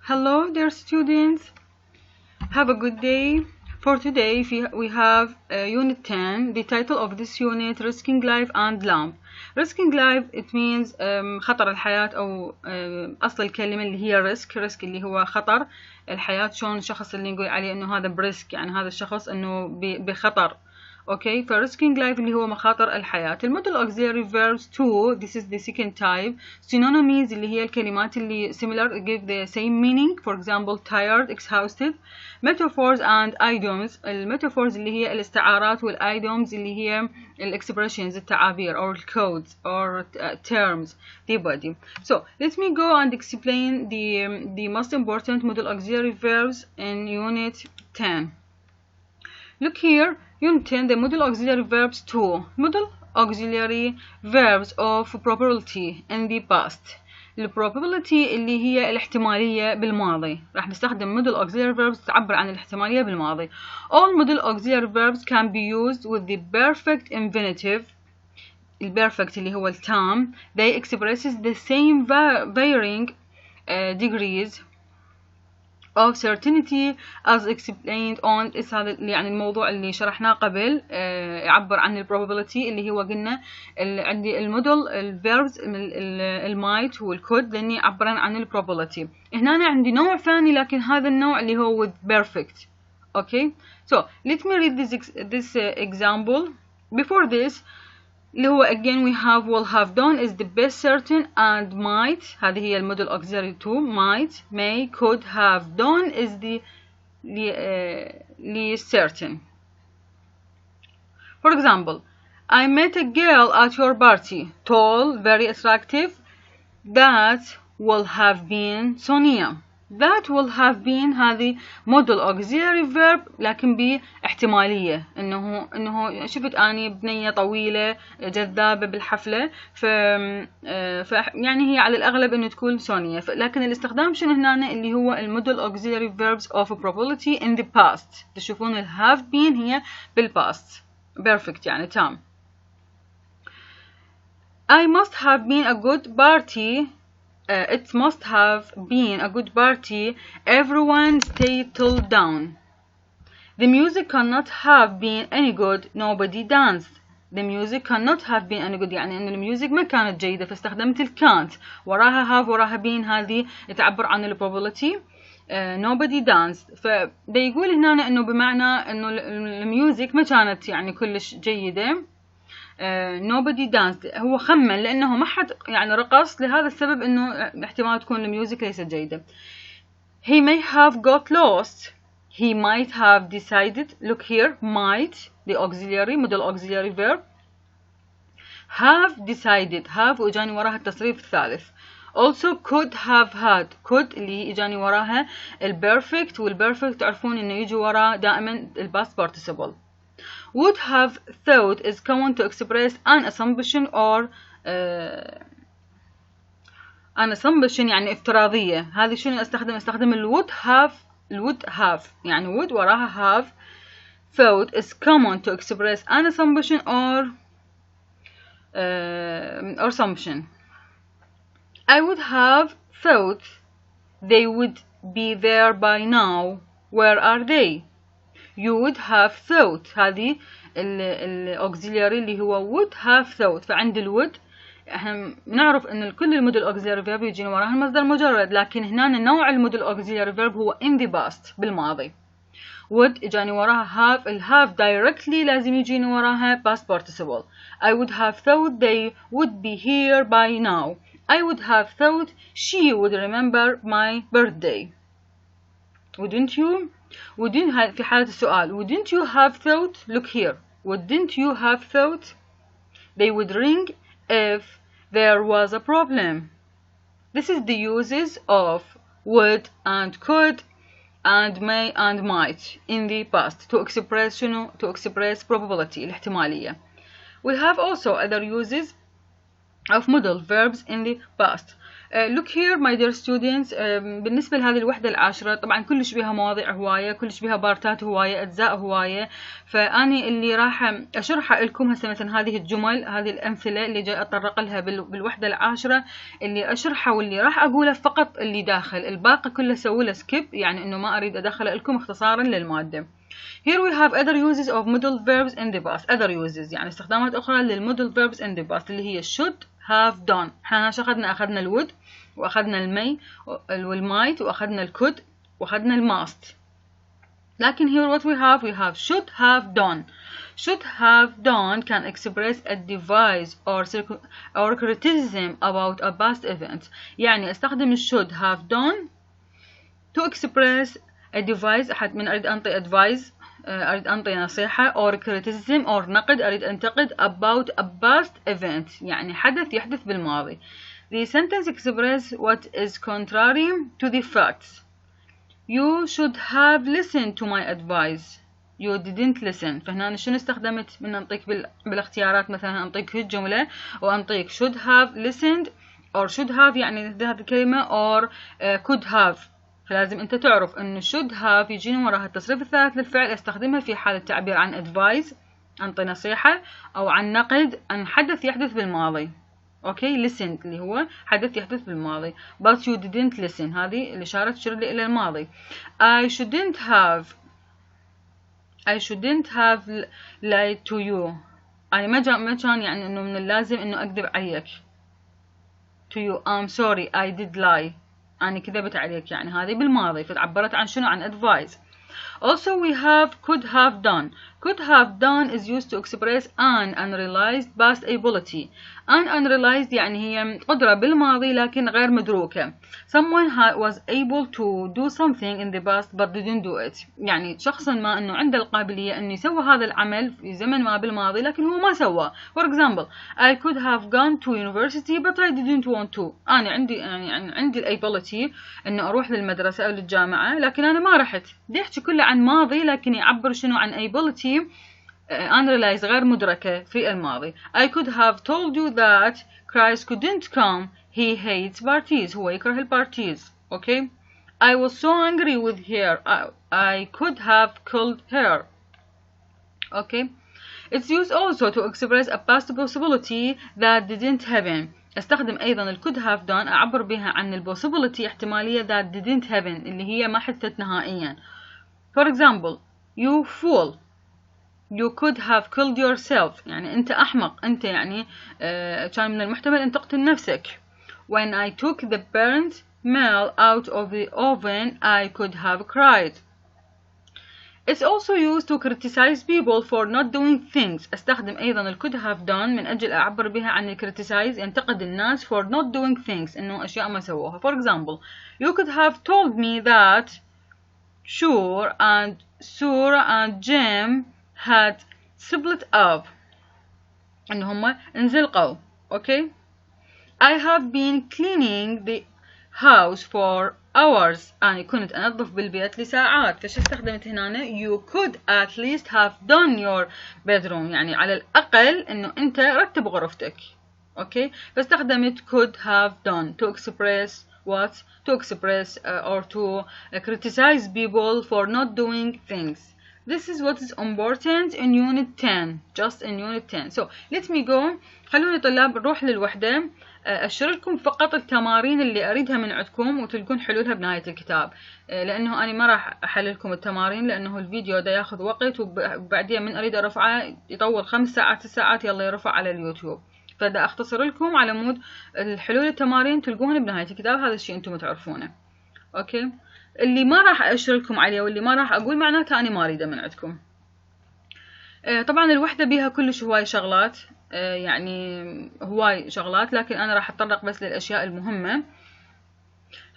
Hello dear students, have a good day. For today we have Unit 10. The title of this unit Risking Life and Lamp. Risking life it means خطر الحياة أو أصل الكلمة اللي هي risk اللي هو خطر الحياة. شلون الشخص اللي نقول عليه إنه هذا بريسك، يعني هذا الشخص إنه بخطر. اوكي، فريسكينج لايف اللي هو مخاطر الحياة. المودل auxiliary verbs to this is the second type. synonyms اللي هي الكلمات اللي similar give the same meaning. For example tired, exhausted. metaphors and idioms. الميتافورز اللي هي الاستعارات والايديومز اللي هي الاكسبريشنز التعابير or codes or terms the body. So let me go and explain the most important model auxiliary verbs in unit 10. Look here, Unit 10, the modal auxiliary verbs to. Modal auxiliary verbs of probability in the past. probability اللي هي الاحتمالية بالماضي. راح نستخدم modal auxiliary verbs تعبر عن الاحتمالية بالماضي. All modal auxiliary verbs can be used with the perfect infinitive. البرفكت اللي هو التام. They expresses the same varying degrees of certainty as explained on. هذا يعني الموضوع اللي شرحناه قبل يعبر عن probability اللي هو قلنا عندي المودل الفيربز المايت والكود لاني يعبرن عن probability. هنا أنا عندي نوع ثاني لكن هذا النوع اللي هو with perfect. Okay, so let me read this example. Before this اللي هو again we have will have done is the best certain and might. هذه هي المودل auxiliary to. might, may, could have done is the least certain. For example, I met a girl at your party, tall, very attractive. That will have been Sonia. That will have been هذه model auxiliary verb لكن باحتمالية انه شفت اني بنية طويلة جذابة بالحفلة يعني هي على الاغلب انه تكون سونيا. لكن الاستخدام شنو هنا اللي هو المودل auxiliary verbs of probability in the past. تشوفون ال have been هي بالpast perfect يعني تام. I must have been a good party. It must have been a good party. Everyone stayed till dawn. The music cannot have been any good. Nobody danced. The music cannot have been any good يعني إن الميوزك ما كانت جيدة فاستخدمت ال can't. وراها have وراها been هذه تعبر عن ال probability. Nobody danced. فده يقول هنا إنه بمعنى إنه الميوزك ما كانت يعني كلش جيدة. nobody danced هو خمن لأنه ما حد يعني رقص لهذا السبب إنه احتمال تكون الميوزك ليست جيدة. He may have got lost. He might have decided. Look here, might the auxiliary model auxiliary verb. Have decided have وإجاني وراها التصريف الثالث. Also could have had. could اللي هي إجاني وراها البرفكت والبرفكت تعرفون إنه يجي وراه دائما الباست participle. Would have thought is common to express an assumption or an assumption يعني افتراضية. هذه شنو استخدم ال would have يعني would وراها have. Thought is common to express an assumption or assumption. I would have thought they would be there by now. Where are they? You would have thought هذه auxiliary اللي هو would have thought. فعند would احنا نعرف ان كل المودل auxiliary verb يجينا وراها المصدر مجرد لكن هنا نوع المودل auxiliary verb هو in the past بالماضي. would اجاني وراها have have directly لازم يجيني وراها past participle. I would have thought they would be here by now. I would have thought she would remember my birthday. Wouldn't you? Wouldn't في حالة السؤال wouldn't you have thought. Look here, wouldn't you have thought they would ring if there was a problem. This is the uses of would and could and may and might in the past to express to express probability الاحتمالية. We have also other uses of modal verbs in the past. look here my dear students. بالنسبة لهذه الوحدة العاشرة طبعا كلش بيها مواضيع هواية، كلش بيها بارتات هواية، أجزاء هواية. فأني اللي راح أشرحها لكم هسه مثلا هذه الجمل، هذه الأمثلة اللي جاي أتطرق لها بالوحدة العاشرة، اللي أشرحها واللي راح أقوله فقط اللي داخل، الباقي كله سوي له سكيب، يعني إنه ما أريد أدخله لكم اختصارا للمادة. Here we have other uses of modal verbs in the past. other uses يعني استخدامات أخرى للمودal verbs in the past اللي هي should have done. احنا أخذنا الwould وأخذنا المي والmight وأخذنا الcould وأخذنا المust. لكن here what we have should have done. Should have done can express a device or criticism about a past event. يعني استخدم should have done to express a device. أحد من أريد أنطي advice، أريد أنطي نصيحة، or criticism or نقد، أريد أنتقد about a past event يعني حدث يحدث بالماضي. The sentence expresses what is contrary to the facts. You should have listened to my advice. You didn't listen. فهنا شنو استخدمت؟ من أنطيك بالاختيارات مثلا أنطيك الجملة وأنطيك should have listened or should have يعني هذه الكلمة or could have. فلازم أنت تعرف إنه should have يجيني وراها التصريف الثالث للفعل، استخدمها في حال التعبير عن advice أنطي نصيحة، أو عن نقد، عن حدث يحدث بالماضي. أوكي listened اللي هو حدث يحدث بالماضي. but you didn't listen هذه الإشارة تشير لي إلى الماضي. I shouldn't have lied to you. أنا ما كان يعني إنه من اللازم إنه أكذب عليك. to you I'm sorry I did lie. أنا كذبت عليك، يعني هذه بالماضي، فتعبرت عن شنو؟ عن advice. Also we have could have done. Could have done is used to express an unrealized past ability. An unrealized يعني هي قدرة بالماضي لكن غير مدروكة. Someone was able to do something in the past but didn't do it. يعني شخص ما إنه عنده القابلية إنه يسوي هذا العمل في زمن ما بالماضي لكن هو ما سواه. For example, I could have gone to university but I didn't want to. أنا عندي الability إنه أروح للمدرسة أو للجامعة لكن أنا ما رحت. دي يحكي كله عن ماضي لكن يعبر شنو؟ عن ability unrealized غير مدركة في الماضي. I could have told you that Christ couldn't come. He hates parties. هو يكره البارتيز. Okay. I was so angry with her. I could have killed her. Okay. It's used also to express a past possibility that didn't happen. استخدم أيضا ال could have done أعبر بها عن ال possibility احتمالية that didn't happen اللي هي ما حدثت نهائيا. For example, you fool. You could have killed yourself. يعني أنت أحمق، أنت يعني كان من المحتمل أن تقتل نفسك. When I took the burnt meal out of the oven, I could have cried. It's also used to criticize people for not doing things. استخدم أيضا ال could have done من أجل أعبر بها عن ال criticize، ينتقد الناس for not doing things، إنه أشياء ما سووها. For example, you could have told me that Sure and Jim had split up. إن هما انزلقوا. Okay. I have been cleaning the house for hours. أنا كنت أنظف بالبيت لساعات. فش استخدمت هنا؟ You could at least have done your bedroom. يعني على الأقل إنه أنت رتب غرفتك. Okay. فاستخدمت could have done to express what? To express or to criticize people for not doing things. This is what is important in Unit 10. Just in Unit 10. So let me go. خلوني طلاب نروح للوحدة. أشر لكم فقط التمارين اللي أريدها من عندكم وتلقون حلولها بنهاية الكتاب. لأنه أنا ما راح أحل لكم التمارين لأنه الفيديو ده ياخذ وقت وبعدين من أريد أرفعه يطول 5 ساعات 6 ساعات يلا يرفع على اليوتيوب. فدا أختصر لكم على مود الحلول التمارين تلقوهن بنهاية الكتاب. هذا الشيء أنتم تعرفونه. أوكي. اللي ما راح أشر لكم عليه واللي ما راح أقول معناته أنا ما أريده من عندكم. طبعا الوحدة بيها كلش هواي شغلات، يعني هواي شغلات، لكن أنا راح أتطرق بس للأشياء المهمة.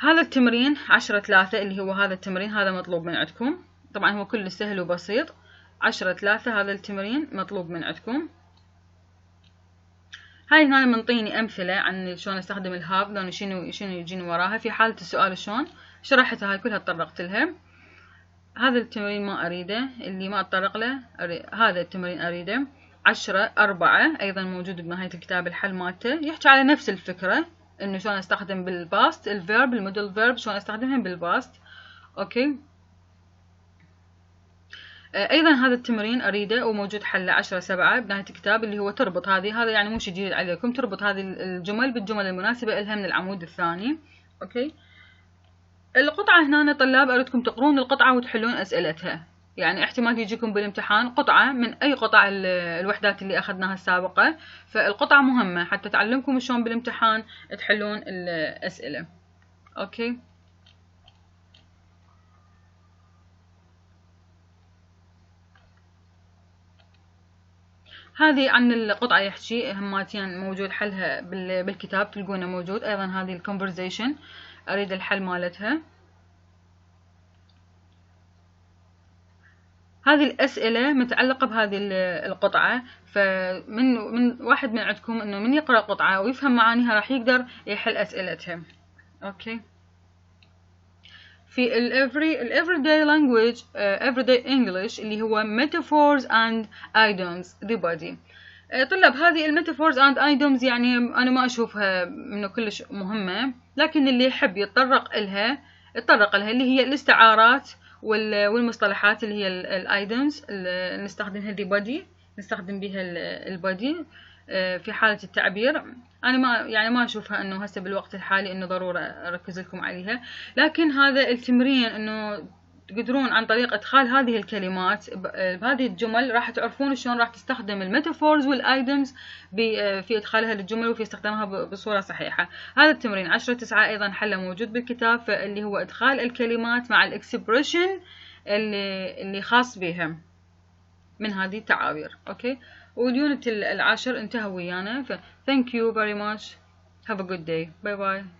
هذا التمرين 10-3 اللي هو هذا التمرين هذا مطلوب من عندكم. طبعا هو كله سهل وبسيط. 10-3 هذا التمرين مطلوب من عندكم. هاي هنا منطيني أمثلة عن شلون أستخدم الهاف، لأن شنو يجيني وراها في حالة السؤال شلون شرحتها. هاي كلها تطرقت لها. هذا التمرين ما أريده، اللي ما أتطرق له هذا التمرين أريده. 10-4 أيضا موجود بنهاية الكتاب الحل مالته، يحكي على نفس الفكرة انه شلون استخدم بالباست الفيرب المودل فيرب، شلون استخدمهم بالباست. اوكي. ايضا هذا التمرين اريده وموجود حله 10/7 بنهايه الكتاب، اللي هو تربط هذا يعني مو شيء جديد عليكم، تربط هذه الجمل بالجمل المناسبه لها من العمود الثاني. اوكي. القطعه هنا طلاب اريدكم تقرون القطعه وتحلون اسئلتها، يعني احتمال يجيكم بالامتحان قطعه من اي قطع الوحدات اللي اخذناها السابقه، فالقطعه مهمه حتى تعلمكم شلون بالامتحان تحلون الاسئله. اوكي. هذه عن القطعة يحكي هماتين موجود حلها بالكتاب، تلقونه موجود. أيضا هذه الكونفرزيشن أريد الحل مالتها. هذه الأسئلة متعلقة بهذه القطعة، فمن واحد من عندكم إنه من يقرأ قطعة ويفهم معانيها راح يقدر يحل أسئلتها. أوكي. في everyday language everyday English اللي هو metaphors and idioms the body. طلاب هذه الميتافورز اند ايدومز يعني انا ما اشوفها انه كلش مهمه، لكن اللي يحب يتطرق لها اللي هي الاستعارات والمصطلحات اللي هي الايدومز اللي نستخدمها دي بودي، نستخدم بها البودي في حاله التعبير. انا ما اشوفها انه هسه بالوقت الحالي انه ضروره اركز لكم عليها، لكن هذا التمرين انه تقدرون عن طريق ادخال هذه الكلمات بهذه الجمل راح تعرفون شلون راح تستخدم الميتافورز والايدمز في ادخالها للجمل وفي استخدامها بصوره صحيحه. هذا التمرين 10/9 ايضا حله موجود بالكتاب، فاللي هو ادخال الكلمات مع الاكسبريشن اللي خاص بها من هذه التعابير. اوكي. واليونت 10 انتهى ويانا. ف thank you very much, have a good day, bye bye.